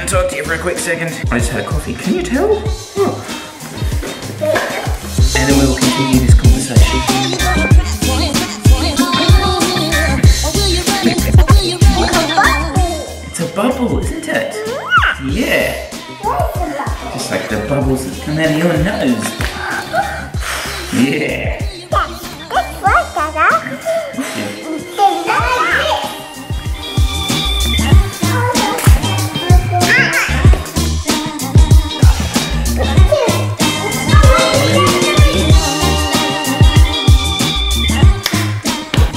talk to you for a quick second. I just had a coffee. Can you tell? Oh. And then we will continue this conversation. It's a bubble, isn't it? Yeah. Just like the bubbles that come out of your nose. Yeah.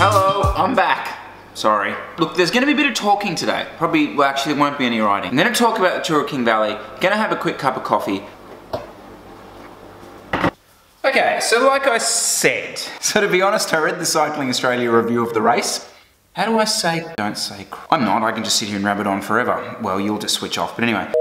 Hello, I'm back. Sorry. Look, there's going to be a bit of talking today. Probably, well, actually, there won't be any writing. I'm going to talk about the tour of King Valley. Going to have a quick cup of coffee. Okay, so like I said, so to be honest, I read the Cycling Australia review of the race. How do I say, don't say, I'm not, I can just sit here and rabbit on forever. Well, you'll just switch off, but anyway.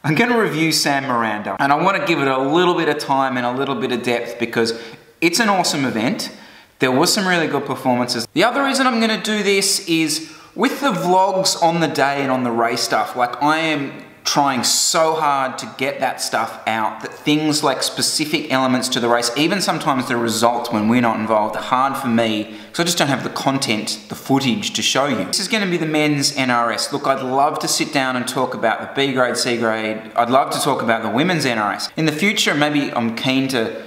I'm going to review San Miranda, and I want to give it a little bit of time and a little bit of depth because it's an awesome event. There was some really good performances. The other reason I'm going to do this is with the vlogs on the day and on the race stuff, like I am trying so hard to get that stuff out, that things like specific elements to the race, even sometimes the results when we're not involved, are hard for me because I just don't have the content, the footage to show you. This is going to be the men's NRS. Look, I'd love to sit down and talk about the B grade, C grade. I'd love to talk about the women's NRS. In the future, maybe I'm keen to,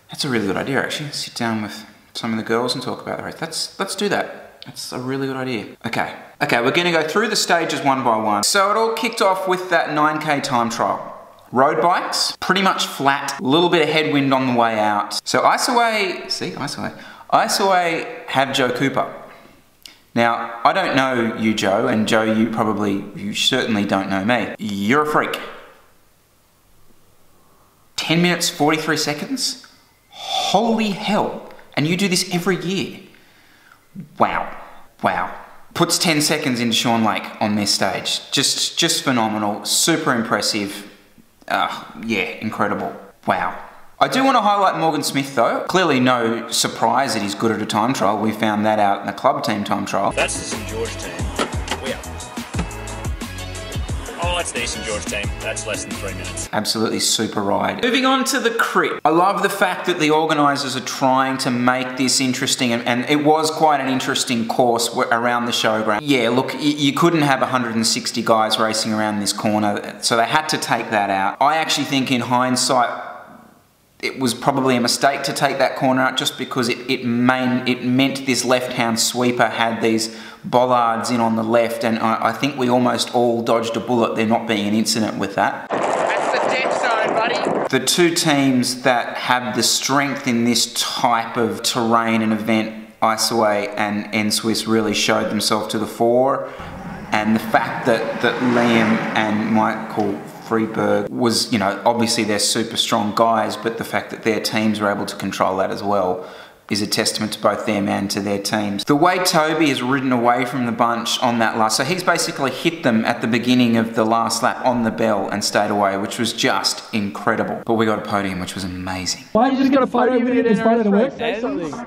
that's a really good idea actually, sit down with some of the girls and talk about the race. Let's do that. That's a really good idea. Okay, we're gonna go through the stages one by one. So it all kicked off with that 9K time trial. Road bikes, pretty much flat, a little bit of headwind on the way out. So Iceaway, see, Iceaway have Joe Cooper. Now, I don't know you, Joe, and Joe, you certainly don't know me. You're a freak. 10 minutes, 43 seconds? Holy hell. And you do this every year. Wow. Puts 10 seconds into Sean Lake on this stage. Just phenomenal, super impressive. Yeah, incredible. Wow. I do want to highlight Morgan Smith though. Clearly no surprise that he's good at a time trial. We found that out in the club team time trial. That's the St George team. We are. Oh, that's the St George team. That's less than 3 minutes. Absolutely super ride. Moving on to the crit. I love the fact that the organisers are trying to make this interesting, and it was quite an interesting course around the showground. Yeah, look, you couldn't have 160 guys racing around this corner, so they had to take that out. I actually think in hindsight, it was probably a mistake to take that corner out just because it meant this left-hand sweeper had these bollards in on the left, and I think we almost all dodged a bullet there not being an incident with that. That's the death zone, buddy. The two teams that have the strength in this type of terrain and event, Iceaway and N-Swiss, really showed themselves to the fore, and the fact that Liam and Michael Freeberg was, you know, obviously they're super strong guys, but the fact that their teams were able to control that as well is a testament to both them and to their teams. The way Toby has ridden away from the bunch on that last, so he's basically hit them at the beginning of the last lap on the bell and stayed away, which was just incredible. But we got a podium, which was amazing. Why you just got a photo with it in front of the work? I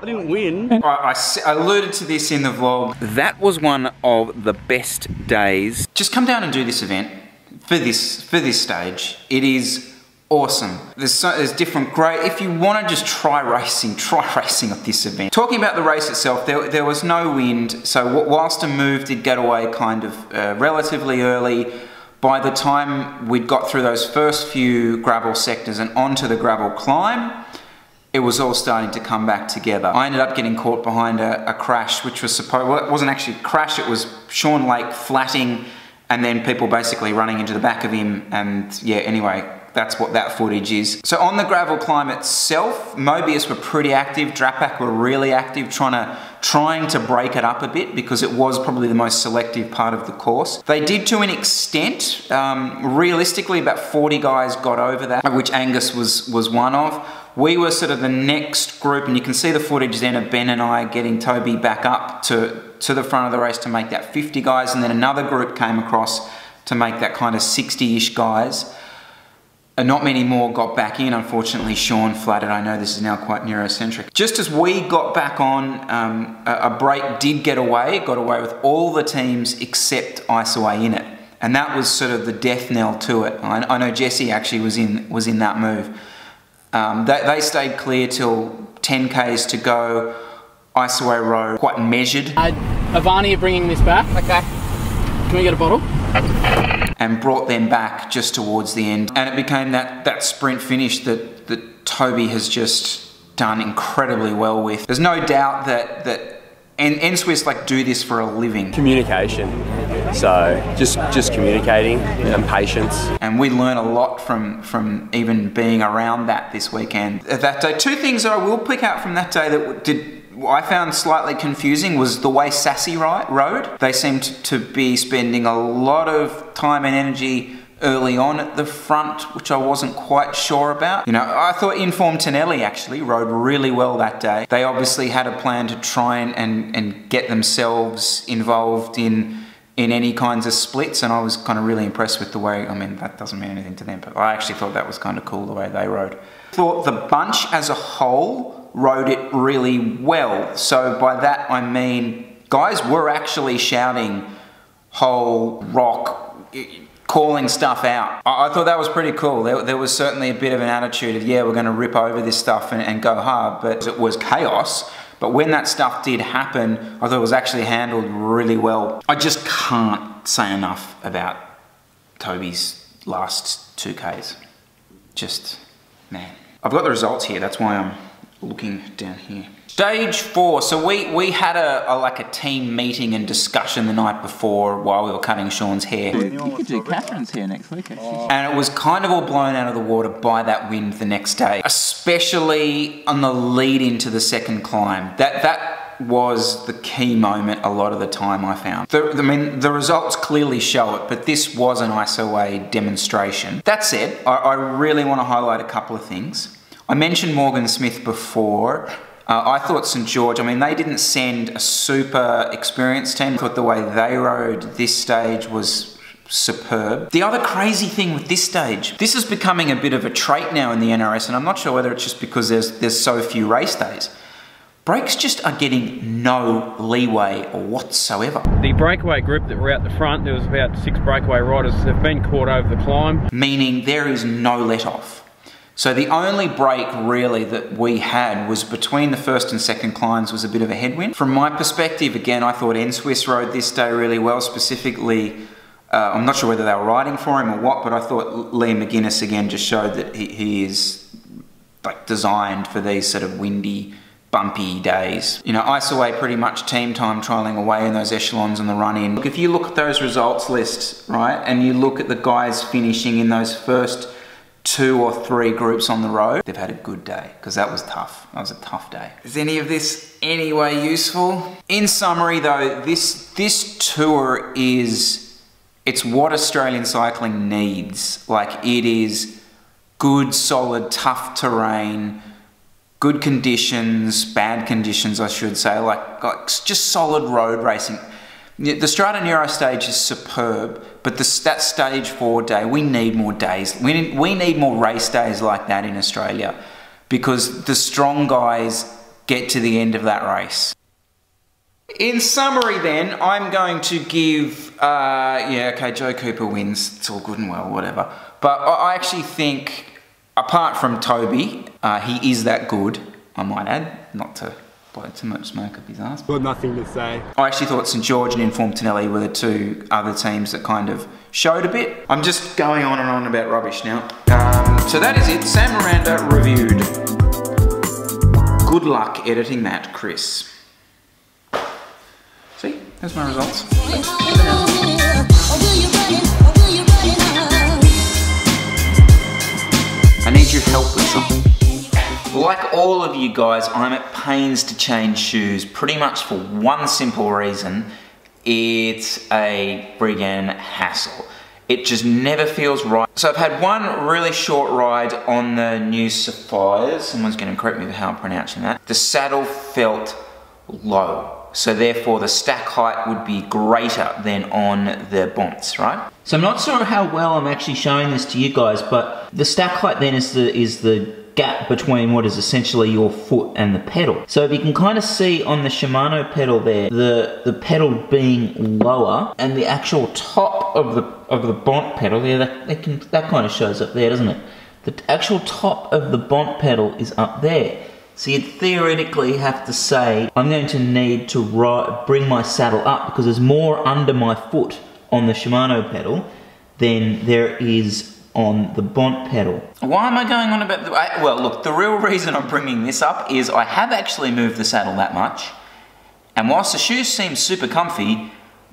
didn't win. I alluded to this in the vlog. That was one of the best days. Just come down and do this event. For this stage, it is awesome. There's different great, if you want to just try racing at this event. Talking about the race itself, there was no wind, so whilst a move did get away kind of relatively early, by the time we'd got through those first few gravel sectors and onto the gravel climb, it was all starting to come back together. I ended up getting caught behind a crash, which was well, it wasn't actually a crash, it was Sean Lake flatting and then people basically running into the back of him, and yeah, anyway, that's what that footage is. So on the gravel climb itself, Mobius were pretty active, Drapac were really active, trying to break it up a bit because it was probably the most selective part of the course. They did to an extent. Realistically, about 40 guys got over that, which Angus was one of. We were sort of the next group, and you can see the footage then of Ben and I getting Toby back up to the front of the race to make that 50 guys, and then another group came across to make that kind of 60-ish guys. And not many more got back in. Unfortunately, Sean flatted. I know this is now quite neurocentric. Just as we got back on, a break did get away. It got away with all the teams except Iceaway in it. And that was sort of the death knell to it. I know Jesse actually was in that move. They stayed clear till 10 Ks to go. Isoway Road, quite measured. Avani are bringing this back. Okay. Can we get a bottle? And brought them back just towards the end. And it became that sprint finish that Toby has just done incredibly well with. There's no doubt that N-Swiss like do this for a living. Communication. So just communicating and patience. And we learn a lot from even being around that this weekend. That day, two things that I will pick out from that day that I found slightly confusing was the way Sassy rode. They seemed to be spending a lot of time and energy early on at the front, which I wasn't quite sure about. You know, I thought Inform Tonelli actually rode really well that day. They obviously had a plan to try and get themselves involved in any kinds of splits, and I was kind of really impressed with the way, I mean, that doesn't mean anything to them, but I actually thought that was kind of cool the way they rode. I thought the bunch as a whole rode it really well. So by that I mean, guys were actually shouting, hole, rock, calling stuff out. I thought that was pretty cool. There was certainly a bit of an attitude of, yeah, we're going to rip over this stuff and go hard, but it was chaos. But when that stuff did happen, I thought it was actually handled really well. I just can't say enough about Toby's last 2Ks. Just, man. I've got the results here, that's why I'm looking down here. Stage 4, so we had a team meeting and discussion the night before while we were cutting Sean's hair. You could do Catherine's hair next week, actually. And it was kind of all blown out of the water by that wind the next day, especially on the lead into the second climb. That was the key moment a lot of the time, I found. The results clearly show it, but this was an ISOA demonstration. That said, I really want to highlight a couple of things. I mentioned Morgan Smith before. I thought St George, I mean, they didn't send a super experienced team. I thought the way they rode this stage was superb. The other crazy thing with this stage, this is becoming a bit of a trait now in the NRS, and I'm not sure whether it's just because there's so few race days. Brakes just are getting no leeway whatsoever. The breakaway group that were out the front, there was about 6 breakaway riders that have been caught over the climb. Meaning there is no let off. So the only break really that we had was between the first and second climbs was a bit of a headwind. From my perspective, again, I thought N-Swiss rode this day really well, specifically, I'm not sure whether they were riding for him or what, but I thought Liam McGuinness again just showed that he is like designed for these sort of windy, bumpy days. You know, ISOA pretty much team time trialling away in those echelons on the run in. Look, if you look at those results lists, right, and you look at the guys finishing in those first 2 or 3 groups on the road, they've had a good day, because that was tough. That was a tough day. Is any of this any way useful? In summary though, this tour it's what Australian cycling needs. Like, it is good, solid, tough terrain, good conditions, bad conditions I should say, like just solid road racing. The Strata NERO stage is superb, but that stage 4 day, we need more days. We need more race days like that in Australia, because the strong guys get to the end of that race. In summary then, I'm going to give, yeah, okay, Joe Cooper wins, it's all good and well, whatever. But I actually think, apart from Toby, he is that good, I might add, not to blow too much smoke up his ass. Got nothing to say. I actually thought St George and Inform Tonelli were the 2 other teams that kind of showed a bit. I'm just going on and on about rubbish now. So that is it, Sam Miranda reviewed. Good luck editing that, Chris. See, there's my results. I need your help with something. Like all of you guys, I'm at pains to change shoes, pretty much for one simple reason. It's a friggin' hassle. It just never feels right. So I've had one really short ride on the new Sapphires. Someone's gonna correct me for how I'm pronouncing that. The saddle felt low, so therefore the stack height would be greater than on the Bonts, right? So I'm not sure how well I'm actually showing this to you guys, but the stack height then is the gap between what is essentially your foot and the pedal. So if you can kind of see on the Shimano pedal there, the pedal being lower and the actual top of the Bont pedal, yeah, that kind of shows up there, doesn't it? The actual top of the Bont pedal is up there. So you'd theoretically have to say, I'm going to need to bring my saddle up because there's more under my foot on the Shimano pedal than there is on the Bont pedal. Why am I going on about well, look, the real reason I'm bringing this up is I have actually moved the saddle that much, and whilst the shoes seem super comfy,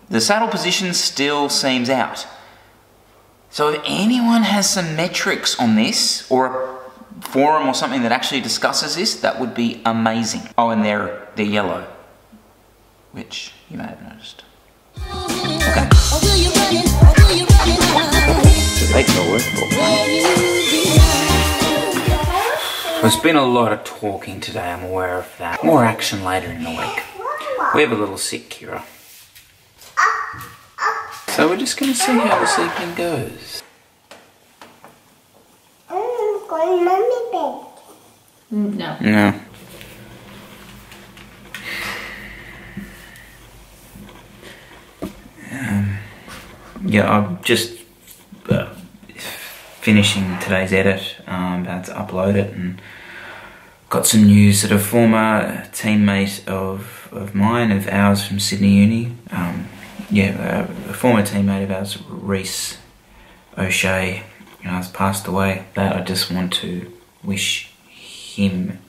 the saddle position still seems out. So if anyone has some metrics on this, or a forum or something that actually discusses this, that would be amazing. Oh, and they're yellow, which you may have noticed. Okay. There's been a lot of talking today, I'm aware of that. More action later in the week. We have a little sick Kira. So we're just going to see how this evening goes. No. No. Yeah, I'm just finishing today's edit, about to upload it, and got some news that a former teammate of mine, of ours from Sydney Uni, a former teammate of ours, Rhys O'Shea, has passed away. That I just want to wish him,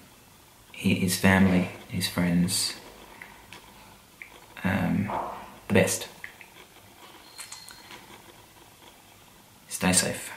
his family, his friends, the best. Stay safe.